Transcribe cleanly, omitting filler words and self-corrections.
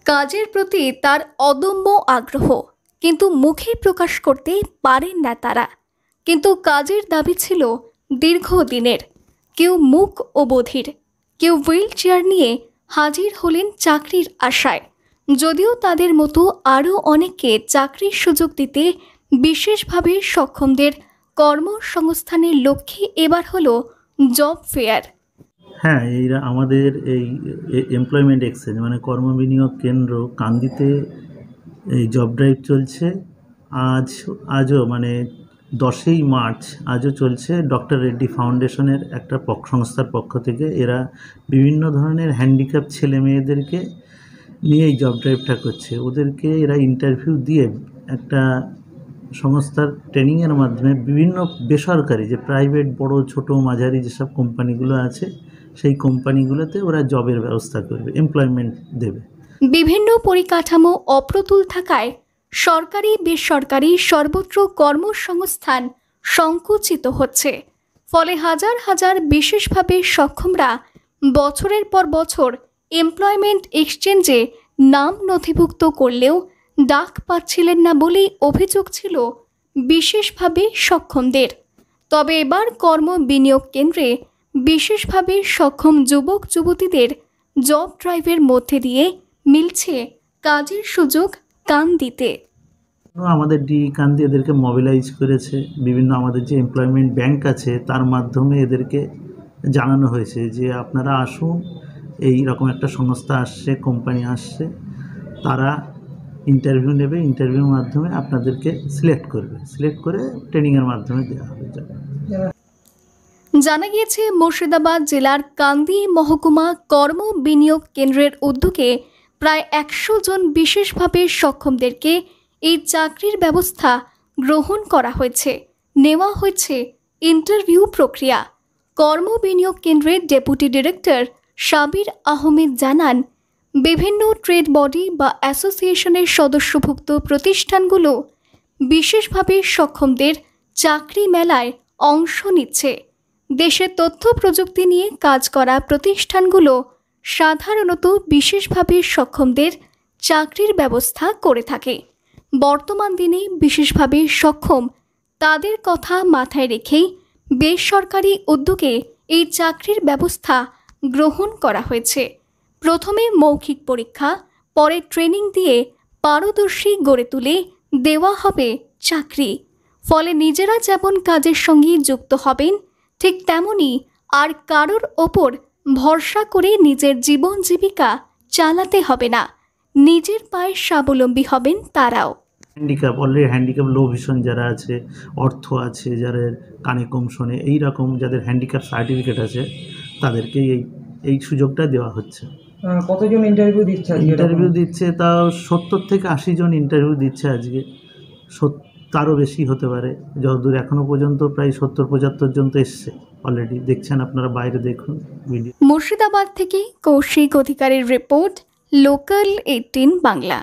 কাজের প্রতি তার অদম্য আগ্রহ, কিন্তু মুখে প্রকাশ করতে পারেন না তারা। কিন্তু কাজের দাবি ছিল দীর্ঘদিনের। কেউ মুখ ও বধির, কেউ হুইল চেয়ার নিয়ে হাজির হলেন চাকরির আশায়। যদিও তাদের মতো আরও অনেককে চাকরির সুযোগ দিতে বিশেষভাবে সক্ষমদের কর্মসংস্থানের লক্ষ্যে এবার হলো জব ফেয়ার। হ্যাঁ, এইরা আমাদের এই এমপ্লয়মেন্ট এক্সচেঞ্জ মানে কর্মবিনিয়োগ কেন্দ্র কান্দিতে এই জব ড্রাইভ চলছে। আজও মানে 10ই মার্চ আজও চলছে। ডক্টর রেড্ডি ফাউন্ডেশনের একটা সংস্থার পক্ষ থেকে এরা বিভিন্ন ধরনের হ্যান্ডিক্যাপ ছেলে মেয়েদেরকে নিয়ে এই জব ড্রাইভটা করছে। ওদেরকে এরা ইন্টারভিউ দিয়ে একটা সংস্থার ট্রেনিংয়ের মাধ্যমে বিভিন্ন বেসরকারি যে প্রাইভেট বড় ছোট মাঝারি যেসব কোম্পানিগুলো আছে সেই কোম্পানিগুলোতে ওরা জবের ব্যবস্থা করবে, এমপ্লয়মেন্ট দেবে। বিভিন্ন পরিকাঠামো অপ্রতুল থাকায় সরকারি বেসরকারি সর্বত্র কর্মসংস্থান সংকুচিত হচ্ছে। ফলে হাজার হাজার বিশেষভাবে সক্ষমরা বছরের পর বছর এমপ্লয়মেন্ট এক্সচেঞ্জে নাম নথিভুক্ত করলেও ডাক পাচ্ছিলেন না বলেই অভিযোগ ছিল বিশেষভাবে সক্ষমদের। তবে এবার কর্ম বিনিয়োগ কেন্দ্রে বিশেষভাবে সক্ষম যুবক যুবতীদের জব ড্রাইভের মধ্যে দিয়ে মিলছে কাজের সুযোগ কান্দিতে। আমাদের কান্দি এদেরকে মোবিলাইজ করেছে। বিভিন্ন আমাদের যে এমপ্লয়মেন্ট ব্যাংক আছে তার মাধ্যমে এদেরকে জানানো হয়েছে যে আপনারা আসুন, এই রকম একটা সংস্থা আসছে, কোম্পানি আসছে, তারা ইন্টারভিউ নেবে, ইন্টারভিউর মাধ্যমে আপনাদেরকে সিলেক্ট করবে, সিলেক্ট করে ট্রেনিংয়ের মাধ্যমে দেওয়া হবে। জানা গিয়েছে মুর্শিদাবাদ জেলার কান্দি মহকুমা কর্ম বিনিয়োগ কেন্দ্রের উদ্যোগে প্রায় 100 জন বিশেষভাবে সক্ষমদেরকে এই চাকরির ব্যবস্থা গ্রহণ করা হয়েছে। নেওয়া হয়েছে ইন্টারভিউ প্রক্রিয়া। কর্ম বিনিয়োগ কেন্দ্রের ডেপুটি ডিরেক্টর সাবির আহমেদ জানান, বিভিন্ন ট্রেড বডি বা অ্যাসোসিয়েশনের সদস্যভুক্ত প্রতিষ্ঠানগুলো বিশেষভাবে সক্ষমদের চাকরি মেলায় অংশ নিচ্ছে। দেশে তথ্য প্রযুক্তি নিয়ে কাজ করা প্রতিষ্ঠানগুলো সাধারণত বিশেষভাবে সক্ষমদের চাকরির ব্যবস্থা করে থাকে। বর্তমান দিনে বিশেষভাবে সক্ষম তাদের কথা মাথায় রেখেই বেসরকারি উদ্যোগে এই চাকরির ব্যবস্থা গ্রহণ করা হয়েছে। প্রথমে মৌখিক পরীক্ষা, পরে ট্রেনিং দিয়ে পারদর্শী গড়ে তুলে দেওয়া হবে চাকরি। ফলে নিজেরা যেমন কাজের সঙ্গে যুক্ত হবেন, ঠিক তেমনি আর কারোর ওপর ভরসা করে নিজের জীবন জীবিকা চালাতে হবে না। নিজের পায়ে স্বাবলম্বী হবেন তারাও। Handicap, already handicap low vision যারা আছে, অর্থ আছে, যাদের কানে কম শোনে, এই রকম যাদের হ্যান্ডিক্যাপ সার্টিফিকেট আছে তাদেরকে এই সুযোগটা দেওয়া হচ্ছে। কতজন ইন্টারভিউ দিচ্ছে? ইন্টারভিউ দিচ্ছে তাও 70 থেকে 80 জন ইন্টারভিউ দিচ্ছে আজকে। তারও বেশি হতে পারে। যতদূর এখনও পর্যন্ত প্রায় 70-75 জন তো এসছে অলরেডি। দেখছেন আপনারা, বাইরে দেখুন ভিডিও। মুর্শিদাবাদ থেকে কৌশিক অধিকারীর রিপোর্ট, লোকাল 18 বাংলা।